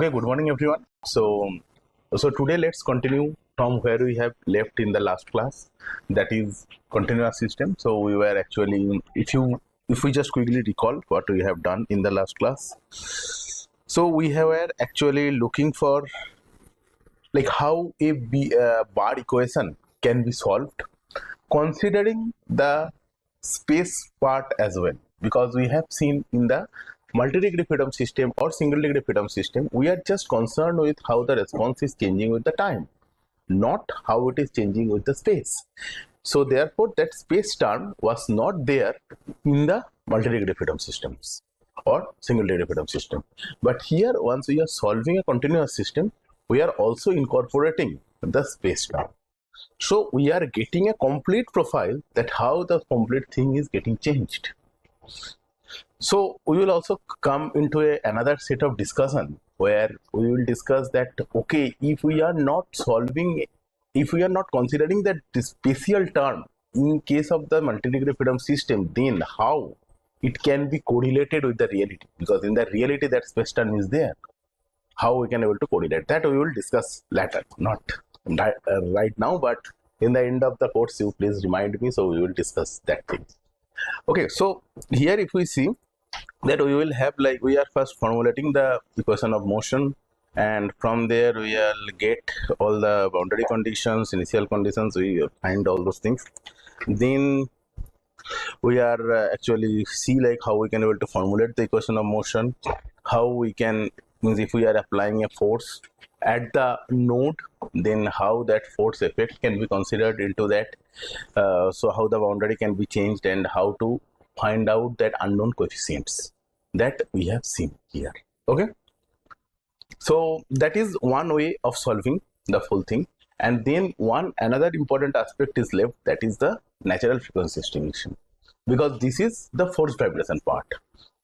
Okay, good morning everyone. So today let's continue from where we have left in the last class, that is continuous system. So we were actually, if we just quickly recall what we have done in the last class. So were actually looking for like how a bar equation can be solved considering the space part as well, because we have seen in the multi-degree freedom system or single degree freedom system we are just concerned with how the response is changing with the time, not how it is changing with the space. So therefore that space term was not there in the multi-degree freedom systems or single degree freedom system, but here once we are solving a continuous system we are also incorporating the space term. So we are getting a complete profile that how the complete thing is getting changed. So we will also come into another set of discussion where we will discuss that, okay, if we are not solving, if we are not considering that this spatial term in case of the multi-degree freedom system, then how it can be correlated with the reality, because in the reality that space term is there. How we can able to correlate that we will discuss later, not right now, but in the end of the course you please remind me, so we will discuss that thing. Okay, so here if we see that we will have, like, we are first formulating the equation of motion, and from there we will get all the boundary conditions, initial conditions, we find all those things. Then we are actually see like how we can able to formulate the equation of motion, how we can, means if we are applying a force at the node, then how that force effect can be considered into that, so how the boundary can be changed and how to find out that unknown coefficients that we have seen here. Okay, so that is one way of solving the full thing, and then another important aspect is left, that is the natural frequency estimation, because this is the force vibration part.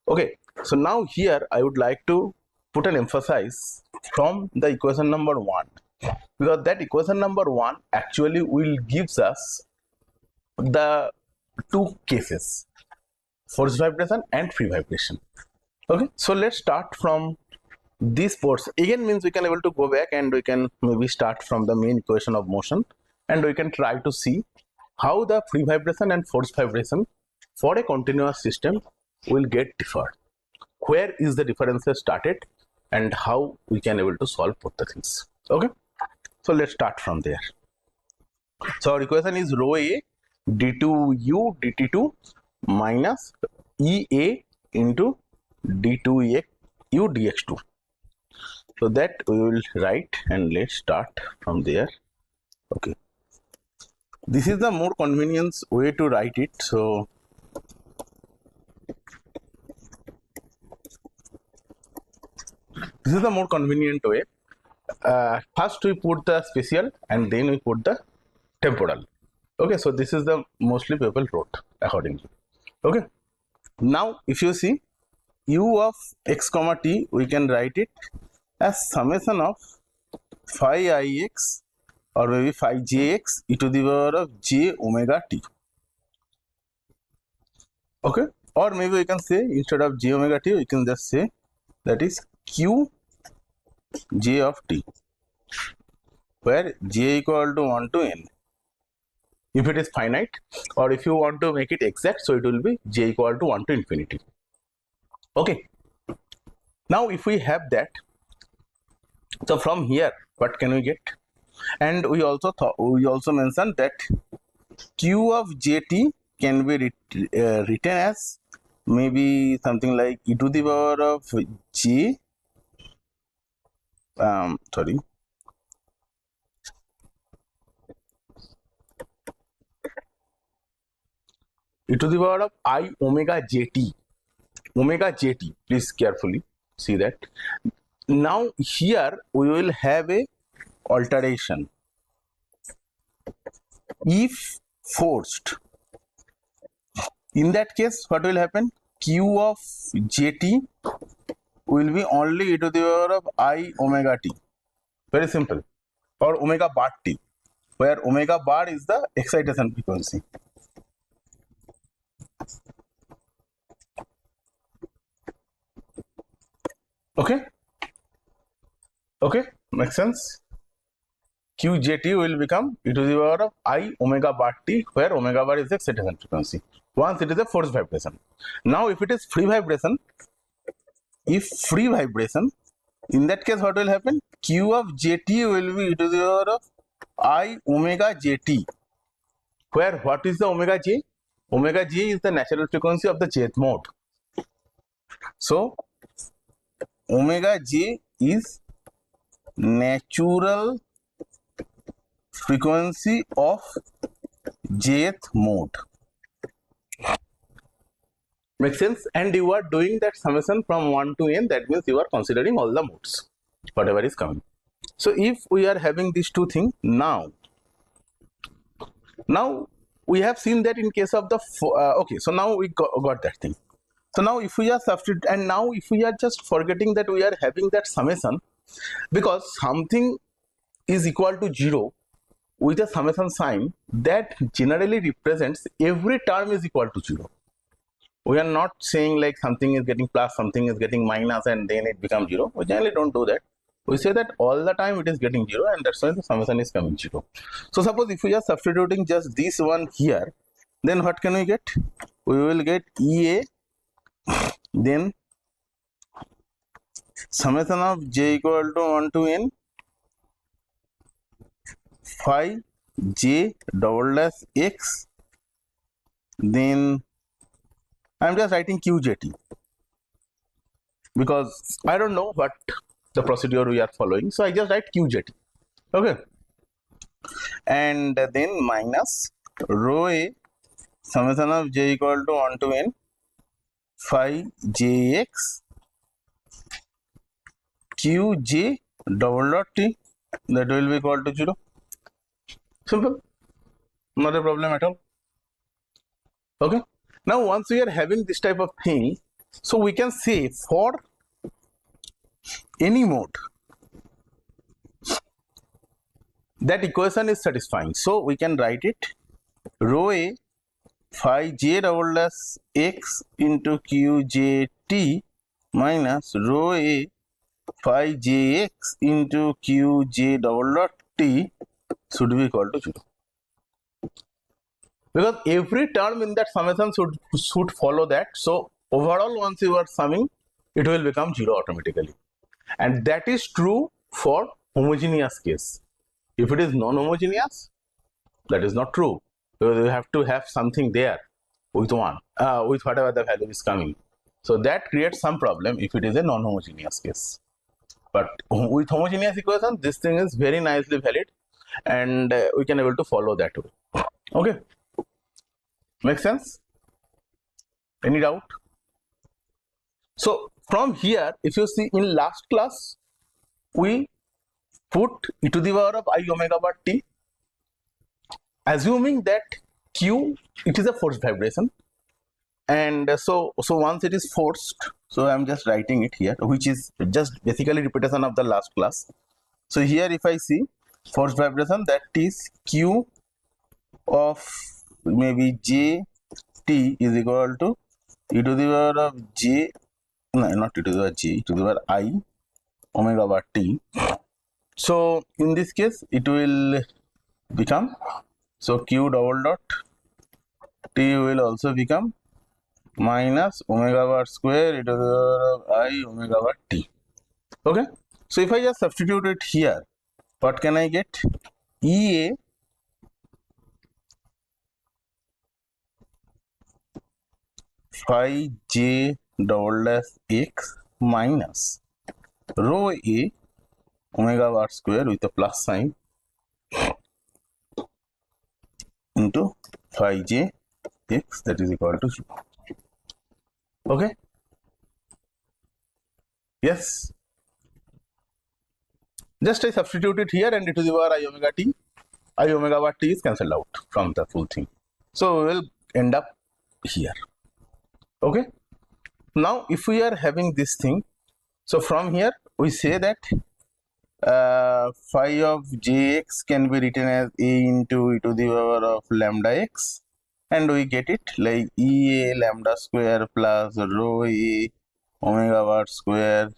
Okay, so now here I would like to put an emphasis from the equation number 1, because that equation number 1 actually will gives us the two cases, force vibration and free vibration. Okay, so let's start from this force again, means we can able to go back and we can maybe start from the main equation of motion, and we can try to see how the free vibration and force vibration for a continuous system will get differed, where is the differences started, and how we can able to solve both the things. Okay, so let's start from there. So our equation is rho a d2u dt2 minus ea into d2u dx2. So that we will write, and let's start from there. Okay, this is the more convenient way to write it. So this is the more convenient way. First we put the spatial and then we put the temporal. Okay, so this is the mostly people wrote accordingly. Okay, now if you see u of x comma t, we can write it as summation of phi ix or maybe phi jx e to the power of j omega t. Okay, or maybe we can say instead of j omega t we can just say that is q j of t, where j equal to 1 to n if it is finite, or if you want to make it exact, so it will be j equal to 1 to infinity. Okay, now if we have that, so from here what can we get? And we also mentioned that q of jt can be written as maybe something like e to the power of j e to the power of I omega jt, please carefully see that. Now here we will have a alteration. If forced, in that case what will happen? Q of jt will be only e to the power of I omega t, very simple, or omega bar t, where omega bar is the excitation frequency. Okay, Okay, makes sense. QJT will become e to the power of I omega bar t, where omega bar is the excitation frequency. Once it is a forced vibration. Now, if it is free vibration, in that case, what will happen? Q of JT will be e to the power of I omega JT, where what is the omega J? Omega J is the natural frequency of the jth mode. So, omega J is natural frequency of jth mode. Makes sense? And you are doing that summation from 1 to n, that means you are considering all the modes, whatever is coming. So if we are having these two things, now we have seen that in case of the okay, so now we got that thing. So now if we are substitute, and now if we are just forgetting that we are having that summation, because something is equal to 0 with a summation sign, that generally represents every term is equal to 0. We are not saying like something is getting plus, something is getting minus, and then it becomes 0. We generally don't do that. We say that all the time it is getting 0, and that's why the summation is coming 0. So suppose if we are substituting just this one here, then what can we get? We will get EA, then summation of j equal to 1 to n phi j double dash x, then I'm just writing QJT because I don't know what the procedure we are following, so I just write QJT. Okay, and then minus rho a summation of j equal to 1 to n phi jx qj double dot t, that will be equal to 0. Simple, not a problem at all. Okay, now once we are having this type of thing, so we can say for any mode that equation is satisfying, so we can write it rho a phi j double dash x into qjt minus rho a phi jx into qj double dot t should be equal to 0, because every term in that summation should follow that. So overall, once you are summing, it will become 0 automatically, and that is true for homogeneous case. If it is non-homogeneous, that is not true, because you have to have something there with one with whatever the value is coming. So that creates some problem if it is a non-homogeneous case. But with homogeneous equation, this thing is very nicely valid, and we can able to follow that way. Okay, make sense? Any doubt? So from here, if you see in last class, we put e to the power of I omega bar t, assuming that Q, it is a forced vibration, and so once it is forced, so I'm just writing it here, which is just basically repetition of the last class. So here if I see forced vibration, that is Q of maybe j t is equal to e to the power of j, no, not e to the power j, e to the power I omega bar t. So in this case it will become, so q double dot t will also become minus omega bar square e to the power of I omega bar t. Okay, so if I just substitute it here, what can I get? EA phi j double dash x minus rho a omega bar square with a plus sign into phi j x, that is equal to 0. Okay, yes, just I substitute it here, and e to the power I omega t, I omega bar t is cancelled out from the full thing, so we will end up here. Okay, now if we are having this thing, so from here we say that phi of jx can be written as a into e to the power of lambda x, and we get it like EA lambda square plus rho a omega bar square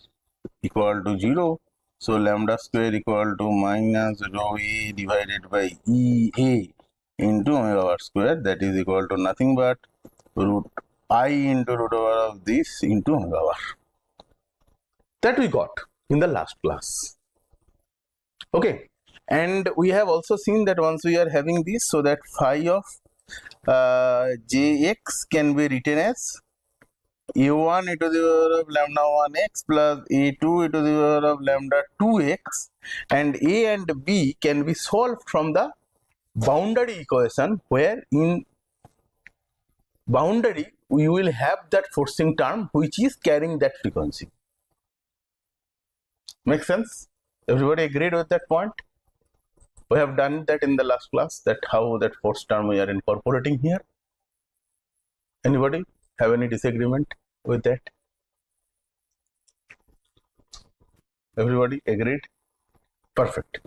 equal to 0. So lambda square equal to minus rho A divided by EA into omega bar square, that is equal to nothing but root I into root over of this into omega bar. That we got in the last class. Okay, and we have also seen that once we are having this, so that phi of Jx can be written as a1 e to the power of lambda 1x plus a2 e to the power of lambda 2x, and a and b can be solved from the boundary equation, where in boundary we will have that forcing term which is carrying that frequency. Make sense? Everybody agreed with that point? We have done that in the last class, that how that force term we are incorporating here. Anybody have any disagreement with that? Everybody agreed? Perfect.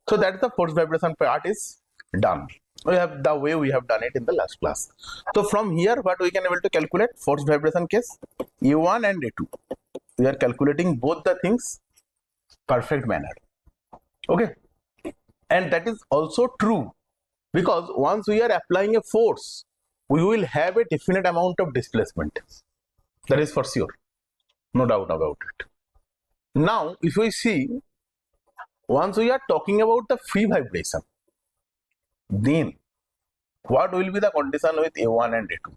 So that's the force vibration part is done. We have the way we have done it in the last class. So from here, what we can able to calculate force vibration case, A1 and A2. We are calculating both the things perfect manner. Okay, and that is also true, because once we are applying a force, we will have a definite amount of displacement. That is for sure, no doubt about it. Now, if we see, once we are talking about the free vibration, then what will be the condition with A1 and A2?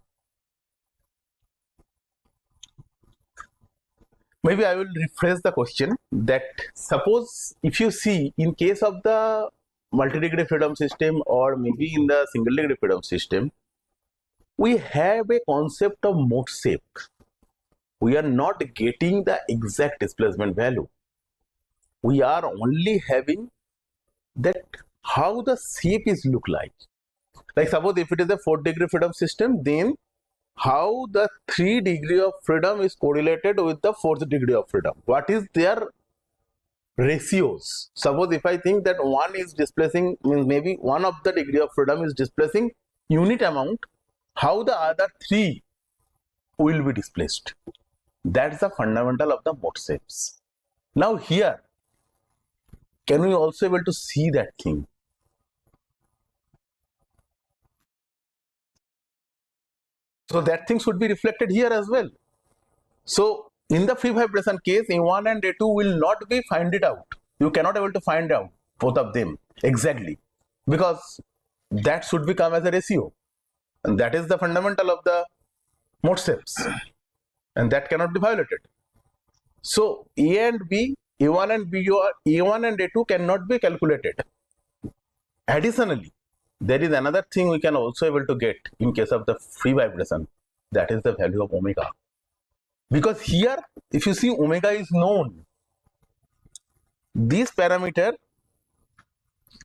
Maybe I will rephrase the question, that suppose if you see in case of the multi-degree freedom system or maybe in the single degree freedom system, we have a concept of mode shape. We are not getting the exact displacement value. We are only having that how the shape is look like. Like suppose if it is a 4-degree freedom system, then how the 3 degree of freedom is correlated with the 4th degree of freedom. What is their ratios? Suppose if I think that one is displacing, means maybe one of the degree of freedom is displacing unit amount, how the other 3 will be displaced. That's the fundamental of the mode shapes. Now here, can we also able to see that thing? So that thing should be reflected here as well. So in the free vibration case, A1 and A2 will not be find it out. You cannot able to find out both of them exactly, because that should become as a ratio, and that is the fundamental of the mode shapes, and that cannot be violated. So A and B, A1 and B, A1 and A2 cannot be calculated. Additionally, there is another thing we can also able to get in case of the free vibration, that is the value of omega. Because here, if you see, omega is known. This parameter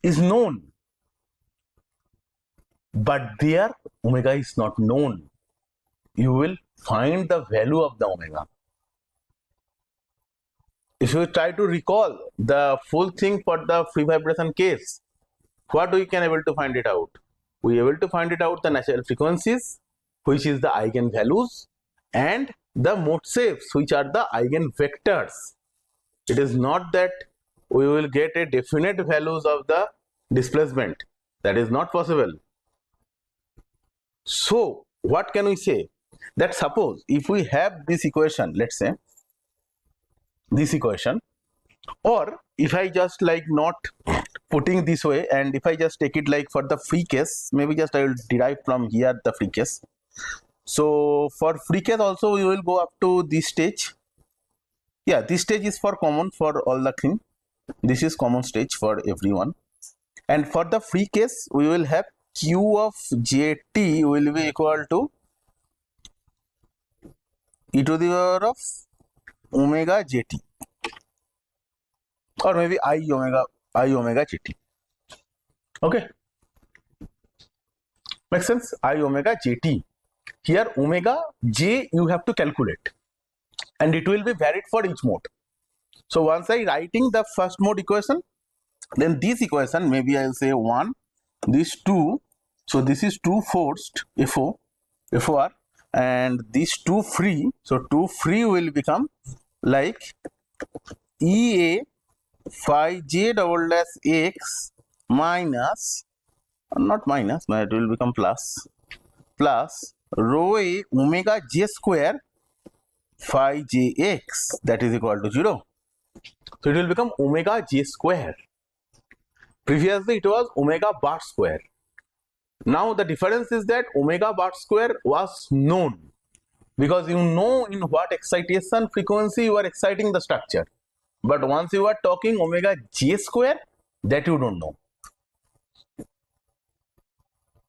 is known, but there omega is not known. You will find the value of the omega. If you try to recall the full thing for the free vibration case, what we can able to find it out? We able to find it out the natural frequencies, which is the eigenvalues, and the mode shapes, which are the eigenvectors. It is not that we will get a definite values of the displacement. That is not possible. So what can we say? That suppose if we have this equation, let's say this equation, or if I just like not putting this way, and if I just take it like for the free case, maybe just I will derive from here the free case. So for free case also we will go up to this stage. Yeah, this stage is for common for all the thing. This is common stage for everyone. And for the free case, we will have Q of Jt will be equal to e to the power of omega Jt, or maybe I omega Jt. Okay, makes sense? I omega Jt. Here omega J you have to calculate, and it will be varied for each mode. So once I writing the first mode equation, then this equation maybe I will say 1, this 2, so this is 2 forced FOR, and this 2 free, so 2 free will become like EA phi j double dash x minus, not minus, but it will become plus rho a omega j square phi j x, that is equal to 0. So it will become omega j square. Previously it was omega bar square. Now the difference is that omega bar square was known, because you know in what excitation frequency you are exciting the structure. But once you are talking omega j square, that you don't know.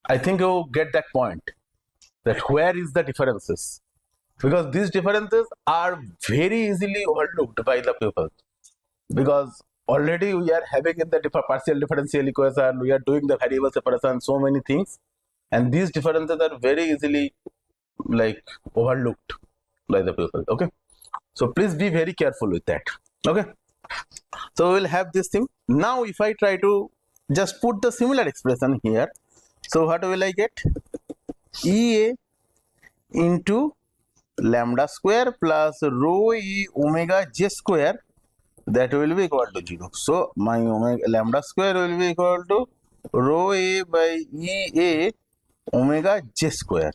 I think you get that point, that where is the differences, because these differences are very easily overlooked by the people, because already we are having in the partial differential equation, we are doing the variable separation, so many things, and these differences are very easily like overlooked by the people. Okay, so please be very careful with that. Okay, so we will have this thing. Now if I try to just put the similar expression here, so what will I get? EA into lambda square plus rho e omega j square, that will be equal to 0. So my omega lambda square will be equal to rho a by EA omega j square.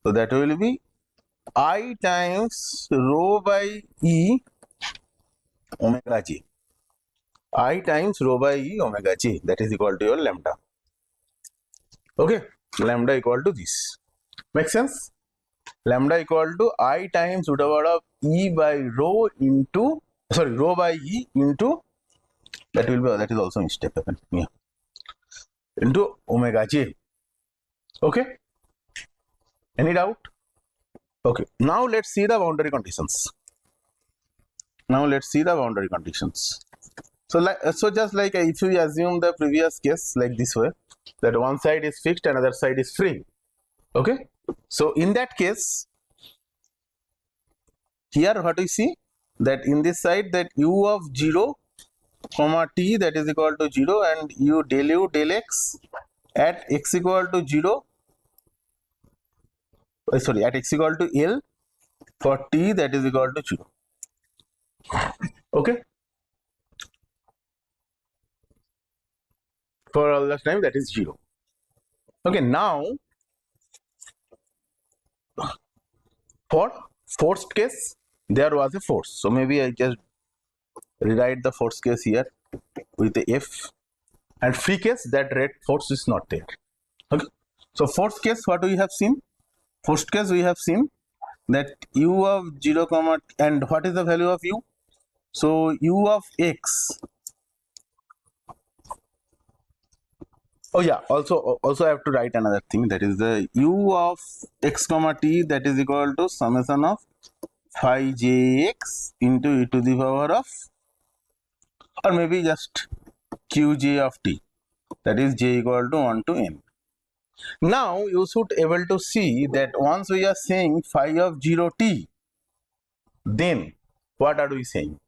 So that will be I times rho by E omega j. I times rho by E omega j, that is equal to your lambda. Okay, lambda equal to this. Make sense? Lambda equal to I times root over of E by rho into, sorry, rho by E into, that will be, that is also mistake happen, yeah, into omega j. Okay, any doubt? Okay, now let's see the boundary conditions. So just like if we assume the previous case like this way, that one side is fixed, another side is free. Okay, so in that case, here what we see, that in this side, that u of 0 comma t, that is equal to 0, and u del x at x equal to 0, sorry, at x equal to L for t that is equal to 0. Okay, for all the time that is 0. Okay, now for forced case, there was a force, so maybe I just rewrite the force case here with the F, and free case, that rate force is not there. Okay, so forced case, what we have seen? Forced case, we have seen that u of 0 comma, and what is the value of u? So u of x, oh yeah, also I have to write another thing, that is the u of x comma t, that is equal to summation of phi jx into e to the power of, or maybe just qj of t, that is j equal to 1 to n. Now you should able to see that once we are saying phi of 0 t, then what are we saying?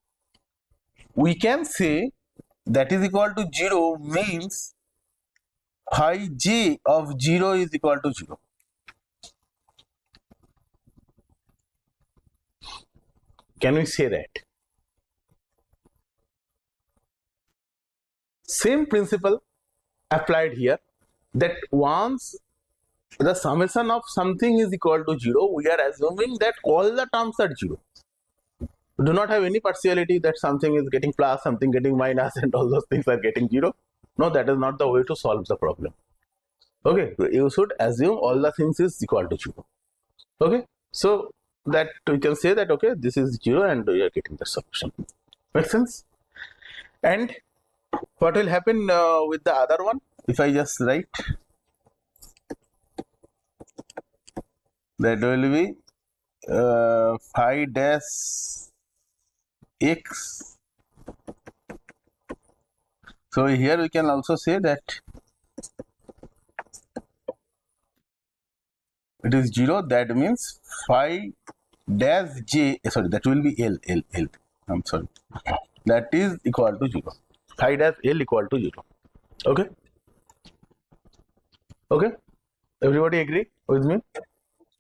We can say that is equal to 0 means phi j of 0 is equal to 0. Can we say that? Same principle applied here, that once the summation of something is equal to 0, we are assuming that all the terms are 0. We do not have any partiality, that something is getting plus, something getting minus, and all those things are getting 0. No, that is not the way to solve the problem. Okay, you should assume all the things is equal to 0. Okay, so that we can say that, okay, this is 0 and we are getting the solution. Make sense? And what will happen with the other one? If I just write, that will be phi dash x. So here we can also say that it is 0, that means phi dash j, sorry, that will be L, I'm sorry, that is equal to 0. Phi dash L equal to 0. Okay, okay, everybody agree with me?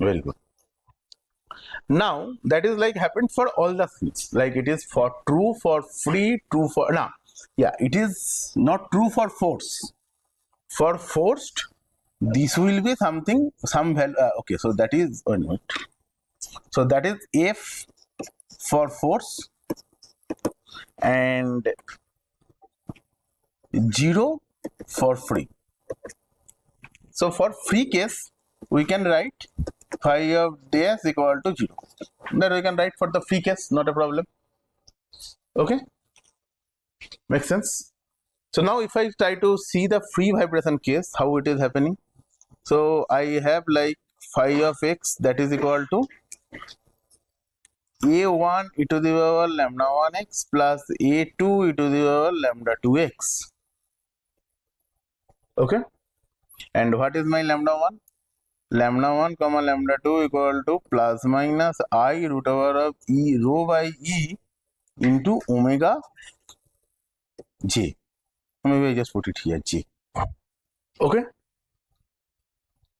Very good. Now that is like happened for all the things, like it is for true, for free, true for, now Yeah, it is not true for force. For forced, this will be something, some value. Okay, so that is, oh no, so that is F for force and 0 for free. So for free case, we can write phi of dash equal to 0. That we can write for the free case, not a problem. Okay, makes sense. So now if I try to see the free vibration case, how it is happening. So I have like phi of x that is equal to a1 e to the power lambda 1x plus a2 e to the power lambda 2x. Okay, and what is my lambda 1? Lambda 1 comma lambda 2 equal to plus minus I root over of e rho by e into omega j. Maybe I just put it here j. Okay,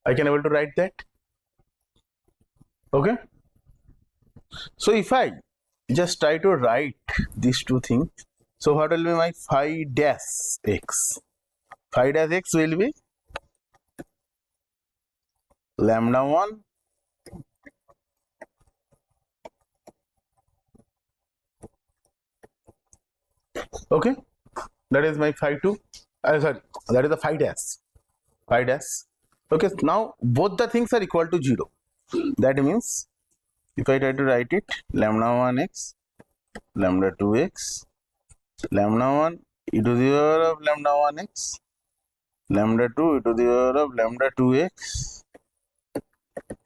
I can able to write that. Okay, so if I just try to write these two things, so what will be my phi dash x? Phi dash x will be lambda 1 okay, that is my phi 2, sorry, that is the phi dash. Okay, now both the things are equal to 0. That means if I try to write it, lambda 1x lambda 2x lambda 1 e to the power of lambda 1x lambda 2 e to the power of lambda 2x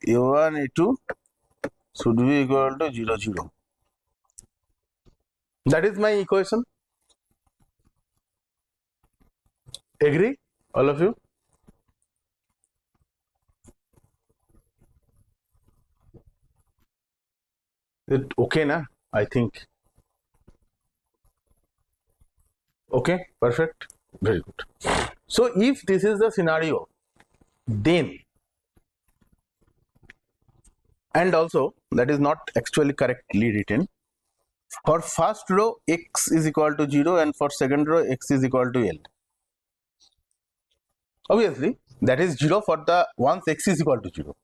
a1 a2 should be equal to 0 0. That is my equation. Agree, all of you? It okay na? I think. Okay, perfect, very good. So if this is the scenario, then, and also that is not actually correctly written, for first row x is equal to 0 and for second row x is equal to L. Obviously that is 0 for the once x is equal to 0.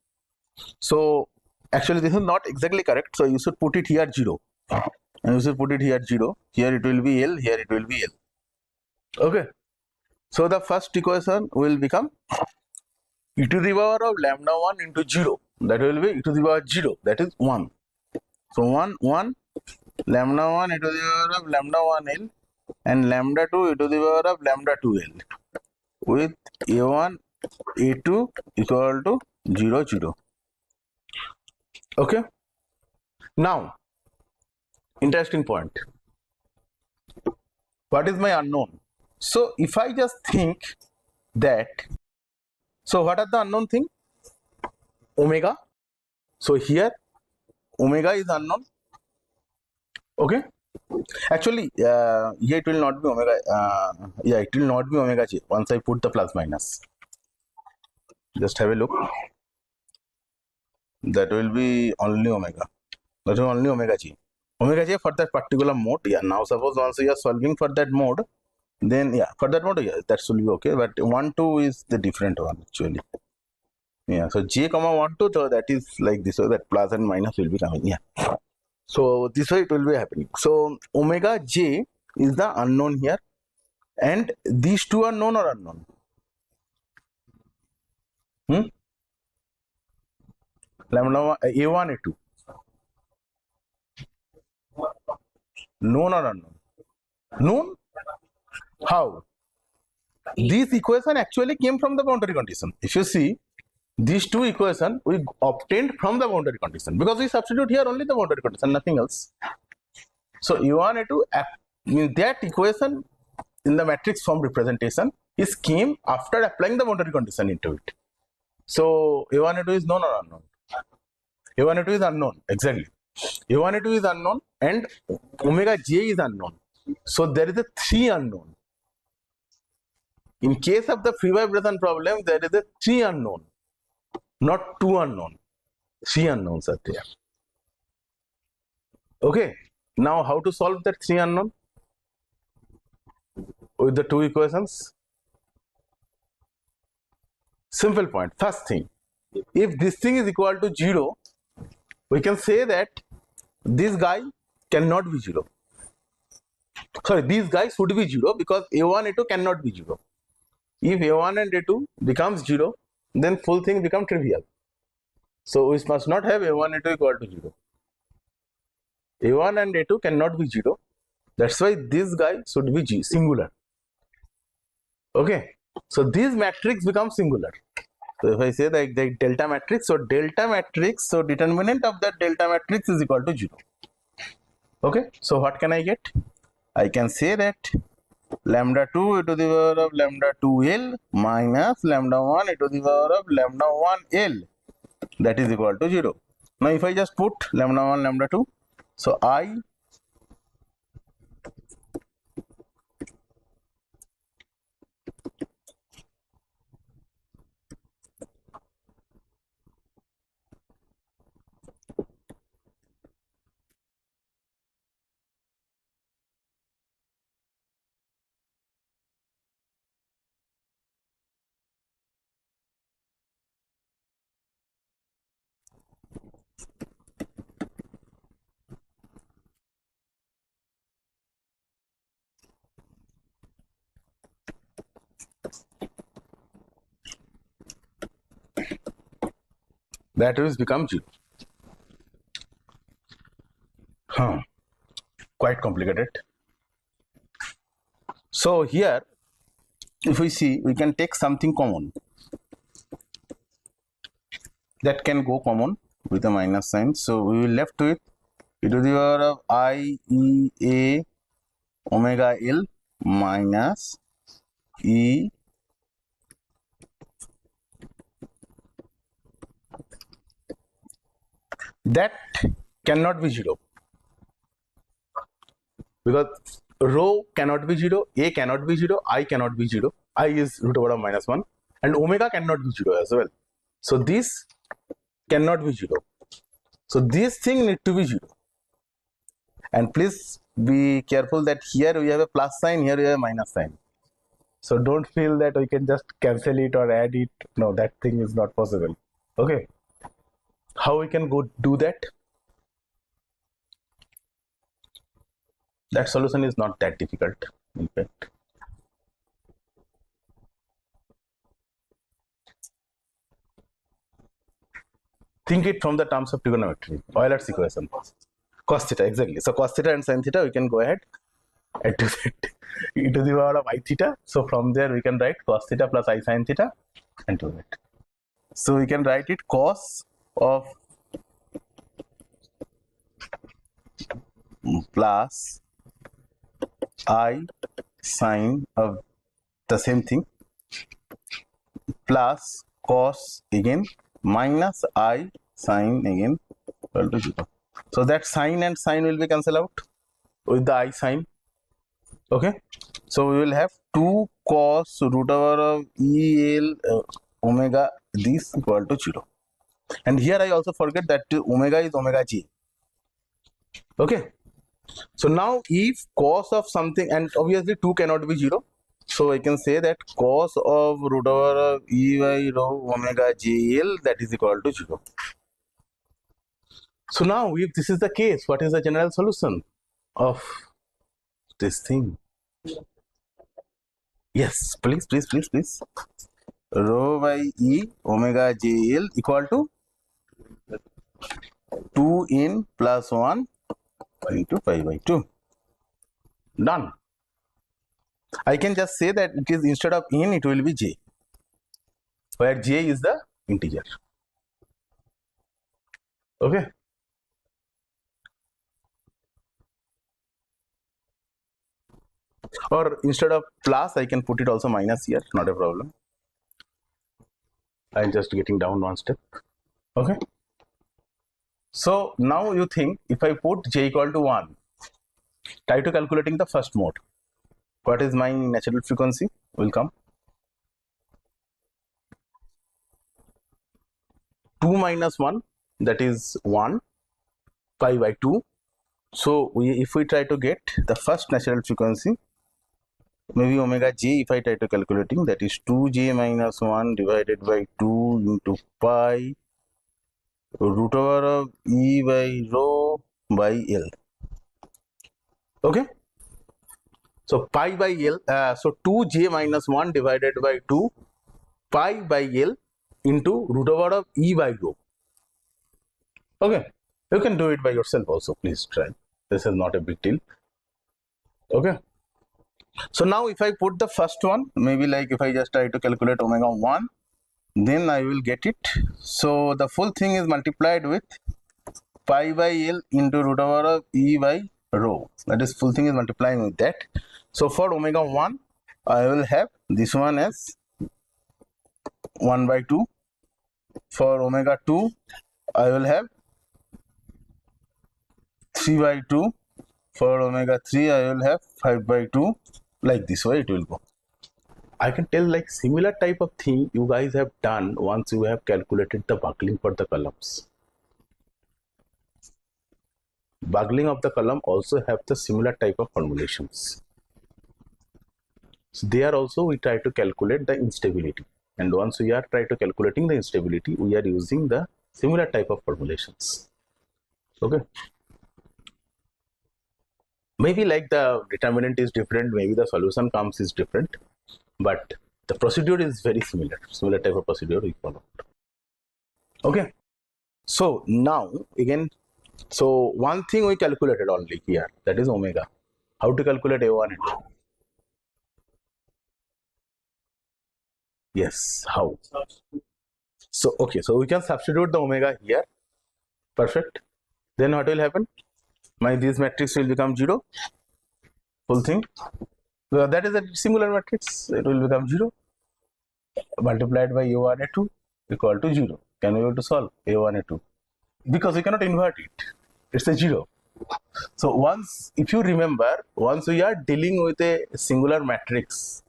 So actually this is not exactly correct, so you should put it here 0 and you should put it here 0, here it will be L, here it will be L. Okay, so the first equation will become e to the power of lambda 1 into 0, that will be e to the power 0, that is 1. So 1 1 lambda 1 e to the power of lambda 1 L and lambda 2 e to the power of lambda 2 L with a1 a2 equal to 0 0. Okay, now interesting point, what is my unknown? So if I just think that, so what are the unknown thing? Omega. So here omega is unknown. Okay, actually here it will not be omega, yeah, it will not be omega j once I put the plus minus. Just have a look, that will be only omega, that will only omega j for that particular mode. Yeah, now suppose once you are solving for that mode, then yeah, for that mode, yeah, that should be okay, but 1 2 is the different one actually. Yeah, so j comma 1 2, so that is like this, so that plus and minus will be coming. Yeah, so this way it will be happening. So omega j is the unknown here, and these two are known or unknown? Lambda a1 a2, known or unknown? Known. How? This equation actually came from the boundary condition. If you see, these two equations we obtained from the boundary condition, because we substitute here only the boundary condition, nothing else. So a1 a2 means that equation in the matrix form representation is came after applying the boundary condition into it. So a1 a2 is known or unknown? a1 a2 is unknown, exactly. a1 a2 is unknown and omega j is unknown. So there is a 3 unknown. In case of the free vibration problem, there is a 3 unknown, not 2 unknown. 3 unknowns are there. Okay, now how to solve that 3 unknown? with the two equations? Simple point. First thing, if this thing is equal to 0, we can say that this guy cannot be 0. Sorry, these guys should be 0 because a1, a2 cannot be 0. If a1 and a2 becomes 0, then full thing become trivial. So we must not have a1, a2 equal to 0. a1 and a2 cannot be 0. That's why this guy should be singular. Okay. So this matrix becomes singular. So if I say that the delta matrix, so determinant of that delta matrix is equal to 0. Okay. So what can I get? I can say that lambda 2 e to the power of lambda 2l minus lambda 1 e to the power of lambda 1l, that is equal to 0. Now if I just put lambda 1, lambda 2, so I that is become 0. Quite complicated. So here, if we see, we can take something common. That can go common with a minus sign. So we will left with e to the power of I e a omega l minus e that cannot be 0 because rho cannot be 0, a cannot be 0, I cannot be 0, I is root over of minus 1, and omega cannot be 0 as well. So this cannot be 0. So this thing need to be 0. And please be careful that here we have a plus sign, here we have a minus sign. So don't feel that we can just cancel it or add it. No, that thing is not possible. Okay. How we can go do that? That solution is not that difficult, in fact. Think it from the terms of trigonometry, Euler's equation. Cos theta, exactly. So cos theta and sin theta, we can go ahead and do that e to the power of I theta. So from there we can write cos theta plus I sin theta and do that. So we can write it cos of plus I sin of the same thing plus cos again minus I sin again equal to 0. So that sin and sin will be cancelled out with the I sin. Okay. So we will have 2 cos root over of el omega this equal to 0. And here I also forget that omega is omega j. Okay. So now if cos of something, and obviously 2 cannot be 0. So I can say that cos of root over of e by rho omega jl, that is equal to 0. So now if this is the case, what is the general solution of this thing? Yes, please. Rho by e omega jl equal to 2 in plus 1 into pi by 2. Done. I can just say that it is instead of in, it will be j, where j is the integer. Okay. Or instead of plus, I can put it also minus here, not a problem. I'm just getting down one step. Okay. So now you think if I put j equal to 1, try to calculating the first mode. What is my natural frequency? Will come 2 minus 1, that is 1, pi by 2. So if we try to get the first natural frequency, maybe omega j, if I try to calculating, that is 2j minus 1 divided by 2 into pi root over of E by rho by L. Okay. So pi by L, so 2j minus 1 divided by 2 pi by L into root over of E by rho. Okay. You can do it by yourself also. Please try. This is not a big deal. Okay. So now if I put the first one, maybe like if I just try to calculate omega 1, then I will get it. So the full thing is multiplied with pi by L into root over of E by rho. That is full thing is multiplying with that. So for omega 1, I will have this one as 1 by 2. For omega 2, I will have 3 by 2. For omega 3, I will have 5 by 2. Like this way it will go. I can tell like similar type of thing you guys have done once you have calculated the buckling for the columns. Buckling of the column also have the similar type of formulations. So there also we try to calculate the instability, and once we are try to calculating the instability, we are using the similar type of formulations. Okay. Maybe like the determinant is different, maybe the solution comes is different, but the procedure is very similar type of procedure we follow. Okay. So now again, so one thing we calculated only here, that is omega. How to calculate A1 and A2? Yes, how? So okay, so we can substitute the omega here. Perfect. Then what will happen? This matrix will become 0. Full thing. So that is a singular matrix. It will become 0. Multiplied by A1 A2 equal to 0. Can we able to solve A1 A2? Because we cannot invert it. It's a 0. So once, if you remember, once we are dealing with a singular matrix,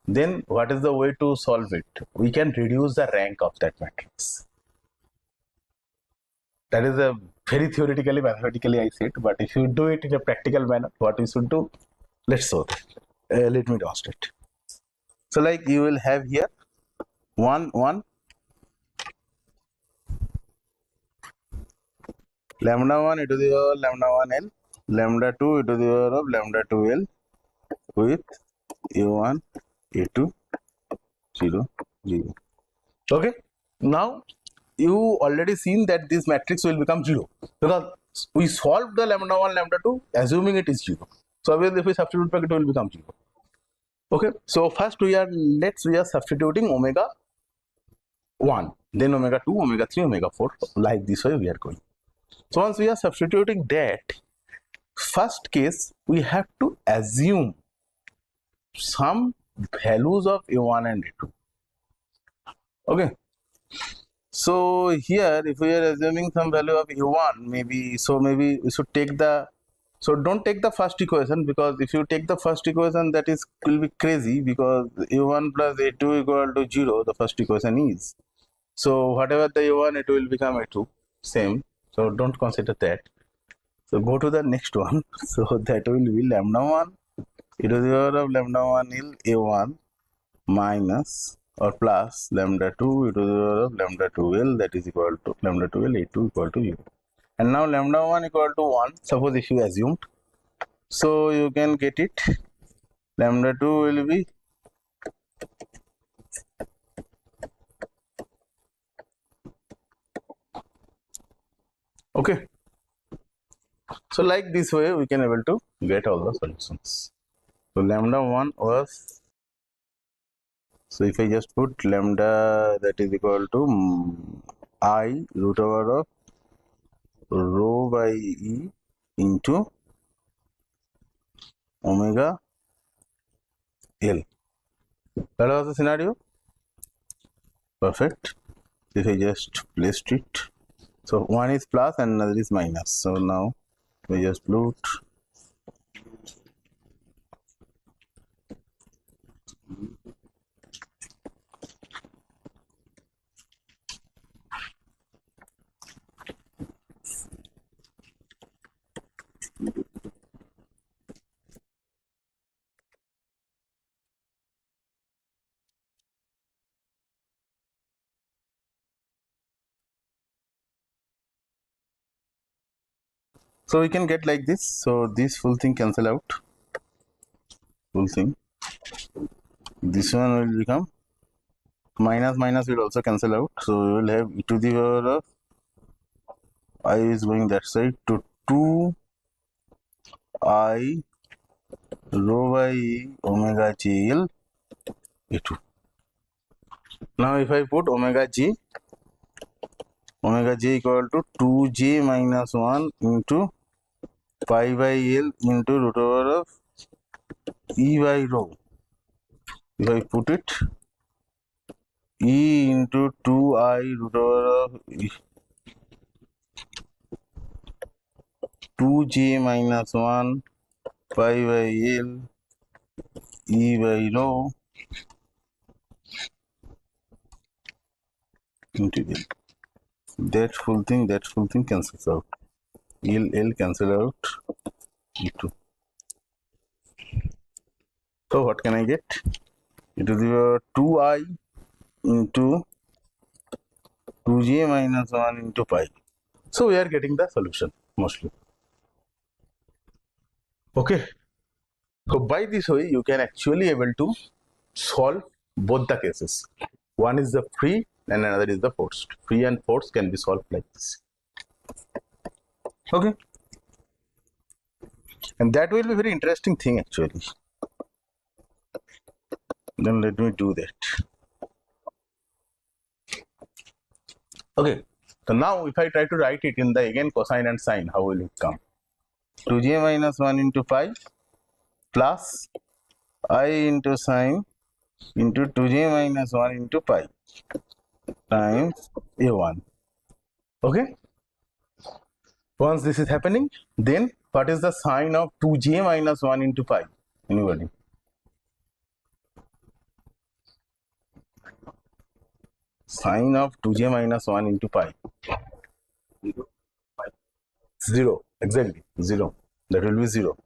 then what is the way to solve it? We can reduce the rank of that matrix. That is a very theoretically, mathematically I said, but if you do it in a practical manner, what we should do? Let's show that. Let me demonstrate. So like you will have here 1 1 lambda 1 e to the power lambda 1 L, lambda 2 e to the power of lambda 2 L with A1 A2 0 0. Okay. Now you already seen that this matrix will become 0 because we solved the lambda 1 lambda 2 assuming it is 0. So obviously if we substitute back, it will become 0. Okay. So first we are substituting omega 1, then omega 2, omega 3, omega 4, like this way we are going. So once we are substituting that, first case we have to assume some values of A1 and A2. Okay. So here if we are assuming some value of A1, maybe we should take the, so don't take the first equation, because if you take the first equation, that is will be crazy, because A1 plus A2 equal to 0, the first equation is. So whatever the A1, it will become A2, same. So don't consider that. So go to the next one. So that will be lambda 1 e to the power of lambda 1 L A1 minus or plus lambda 2 e to the power of lambda 2 L, that is equal to lambda 2 L A2 equal to 0. And now lambda 1 equal to 1, suppose if you assumed. So you can get it. Lambda 2 will be okay. So like this way we can able to get all the solutions. So lambda 1 was, so if I just put lambda, that is equal to I root over of rho by E into omega L. That was the scenario. Perfect. If I just placed it, so one is plus and another is minus. So now we just plot So we can get like this. So this full thing cancel out. Full thing. This one will become minus minus will also cancel out. So we will have e to the power of I is going that side to 2 I rho by omega j L e2. Now if I put omega j equal to 2j minus 1 into pi by L into root over of E by rho. If I put it E into 2I root over of 2j minus 1 pi by L E by rho into L. That full thing cancels out. L cancel out E2. So what can I get? E to the power 2I into 2j minus 1 into pi. So we are getting the solution mostly. Okay. So by this way, you can actually able to solve both the cases. One is the free and another is the forced. Free and forced can be solved like this. Okay. And that will be very interesting thing actually. Then let me do that. Okay. So now if I try to write it in the again cosine and sine, how will it come? 2j minus 1 into pi plus I into sine into 2j minus 1 into pi times a1. Okay. Once this is happening, then what is the sine of 2j minus 1 into pi? Anybody? Sine of 2j minus 1 into pi. 0. Exactly. 0. That will be 0.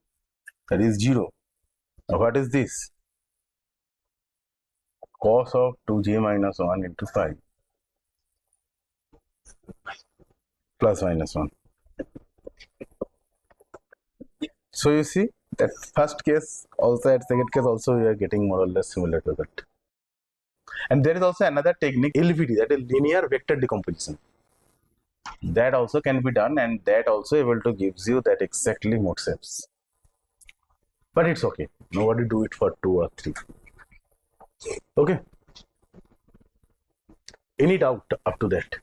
That is 0. Now what is this? Cos of 2j minus 1 into pi. Plus minus 1. So you see that first case also at second case also we are getting more or less similar to that. And there is also another technique, LVD, that is linear vector decomposition. That also can be done and that also able to gives you that exactly mode shapes. But it's okay. Nobody do it for 2 or 3. Okay. Any doubt up to that?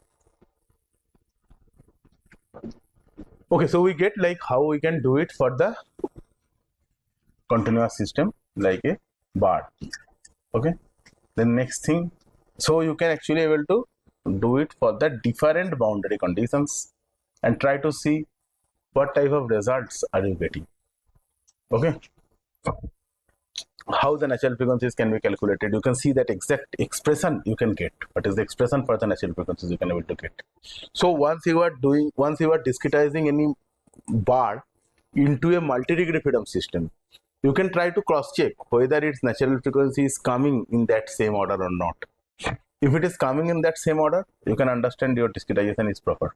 Okay, so we get like how we can do it for the continuous system like a bar. Okay. The next thing, so you can actually able to do it for the different boundary conditions and try to see what type of results are you getting. Okay. How the natural frequencies can be calculated, you can see that exact expression you can get. What is the expression for the natural frequencies you can able to get. So once you are discretizing any bar into a multi-degree freedom system, you can try to cross check whether its natural frequency is coming in that same order or not. If it is coming in that same order, you can understand your discretization is proper.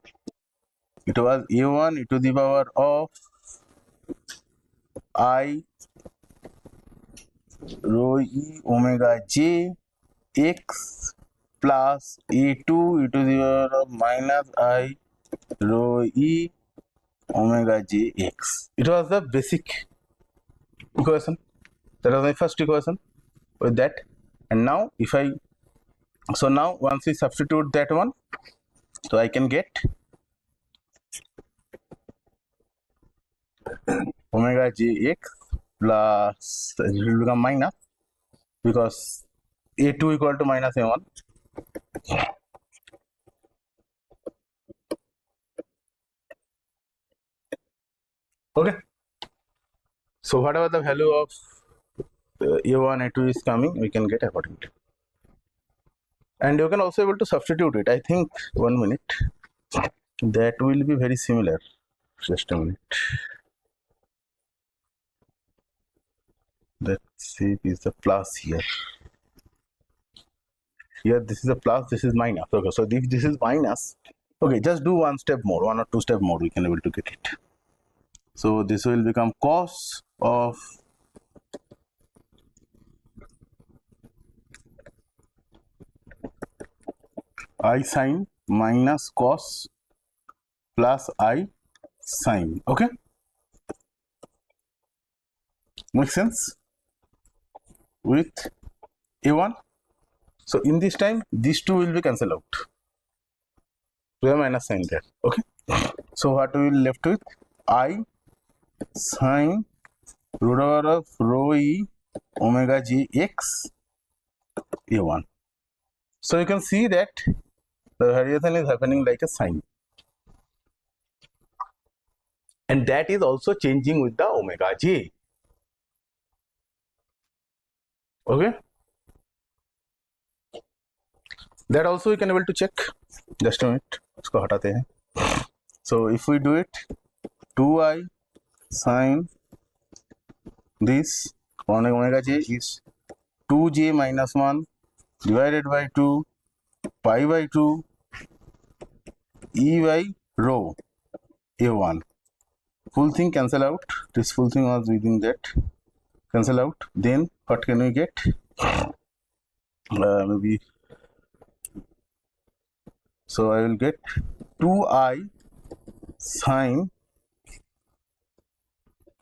It was a1 e to the power of I rho e omega j x plus a2 e to the power of minus I rho e omega j x. It was the basic equation. That was my first equation with that. And now if I, so now once we substitute that one, so I can get omega j x plus, it will become minus because a2 equal to minus a1. Okay. So whatever the value of a1, a2 is coming, we can get accordingly. And you can also able to substitute it. I think 1 minute. That will be very similar. Just a minute. Let's see, is the plus here. Here this is a plus, this is minus. Okay, so if this is minus, okay, just do one step more, 1 or 2 step more, we can able to get it. So this will become cos of I sine minus cos plus I sine. Okay, make sense with a1. So in this time these two will be cancelled out, 2a minus sine that. Okay, so what we will left with I sine root over of rho e omega g x a1. So you can see that the variation is happening like a sine, and that is also changing with the omega j. Okay, that also we can able to check. Just a minute, इसको हटाते हैं. So if we do it, 2i sine this omega j is 2j minus 1 divided by 2 pi by 2 e by rho a1. Full thing cancel out. This full thing was within that, cancel out. Then what can we get? Maybe so I will get 2i sine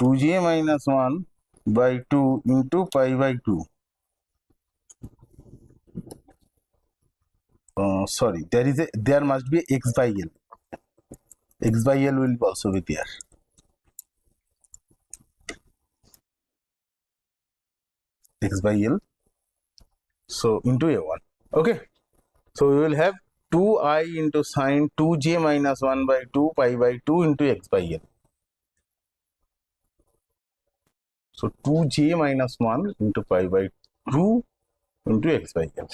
2j minus 1 by 2 into pi by 2. Sorry, there must be x by l. X by l will also be there. X by l. So into a1. Okay. So we will have 2i into sine 2j minus 1 by 2 pi by 2 into x by l. So 2j minus 1 into pi by 2 into x by l.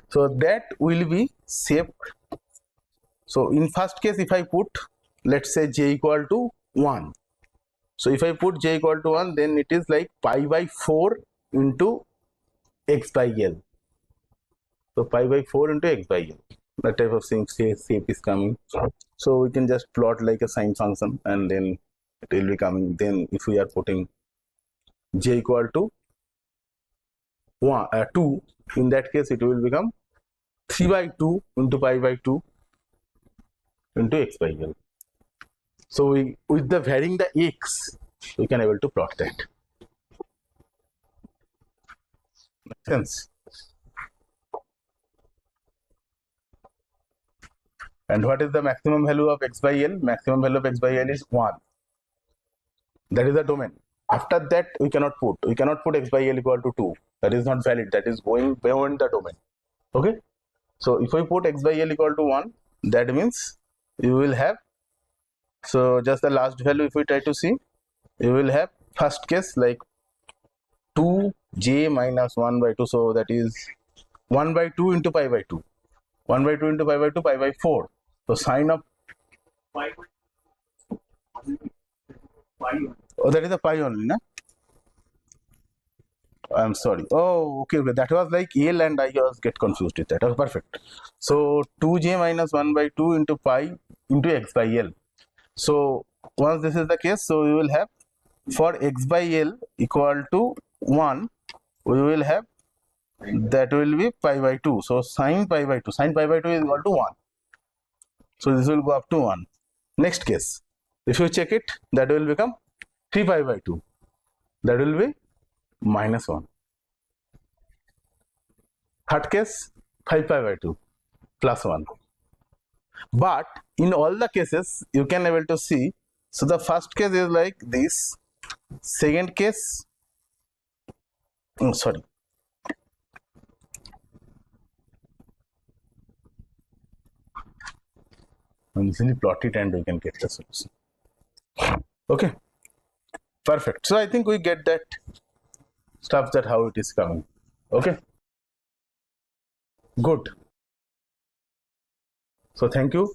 So that will be shaped. So in first case, if I put, let's say j equal to 1. So if I put j equal to 1, then it is like pi by 4 into x by l. So pi by 4 into x by l. That type of thing shape is coming. So we can just plot like a sine function, and then it will be coming. Then if we are putting j equal to 2, in that case it will become 3 by 2 into pi by 2 into x by l. So we, with the varying the x, we can able to plot that. Makes sense? And what is the maximum value of x by l? Maximum value of x by l is 1. That is the domain. After that we cannot put x by l equal to 2. That is not valid. That is going beyond the domain. Okay. So if we put x by l equal to 1, that means you will have, so just the last value if we try to see, you will have first case like 2j minus 1 by 2. So that is 1 by 2 into pi by 2. 1 by 2 into pi by 2, pi by 4. So sine of that is a pi only, na? I'm sorry. Oh, okay. That was like L and I was get confused with that. Oh, perfect. So 2j minus 1 by 2 into pi into x by L. So once this is the case, so we will have for x by L equal to 1, we will have that will be pi by 2. So sine pi by 2. Sine pi by 2 is equal to 1. So this will go up to 1. Next case, if you check it, that will become 3 pi by 2. That will be minus 1. Third case, 5 pi by 2 plus 1. But in all the cases, you can able to see, so the first case is like this, second case, sorry, easily plot it and we can get the solution. Okay, perfect. So I think we get that stuff, that how it is coming. Okay, good. So thank you.